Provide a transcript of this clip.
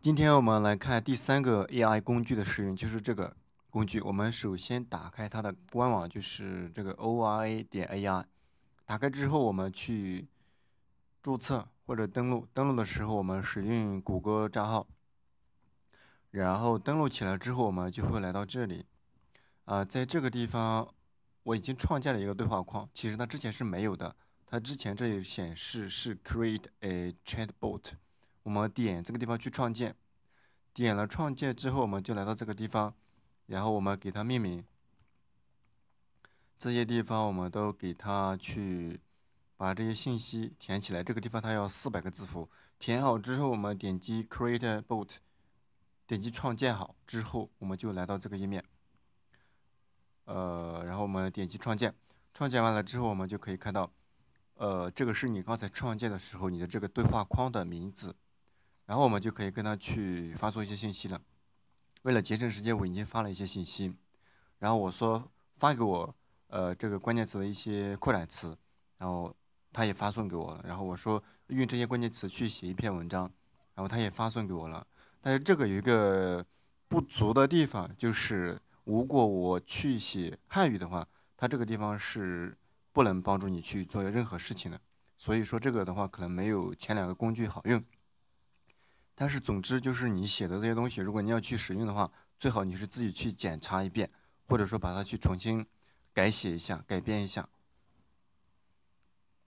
今天我们来看第三个 AI 工具的使用，就是这个工具。我们首先打开它的官网，就是这个 ORA.AI。打开之后，我们去注册或者登录。登录的时候，我们使用谷歌账号，然后登录起来之后，我们就会来到这里。在这个地方，我已经创建了一个对话框，其实它之前是没有的。它之前这里显示是 Create a Chatbot，我们点这个地方去创建。点了创建之后，我们就来到这个地方，然后我们给它命名。这些地方我们都给它去把这些信息填起来。这个地方它要400个字符，填好之后，我们点击 Create Bot，点击创建好之后，我们就来到这个页面。然后我们点击创建，创建完了之后，我们就可以看到，这个是你刚才创建的时候你的这个对话框的名字，然后我们就可以跟它去发送一些信息了。为了节省时间，我已经发了一些信息，然后我说发给我这个关键词的一些扩展词，然后他也发送给我了。然后我说用这些关键词去写一篇文章，然后他也发送给我了。但是这个有一个不足的地方，就是如果我去写汉语的话，它这个地方是不能帮助你去做任何事情的。所以说这个的话可能没有前两个工具好用。但是总之就是你写的这些东西，如果你要去使用的话，最好你是自己去检查一遍，或者说把它去重新改写一下、改编一下。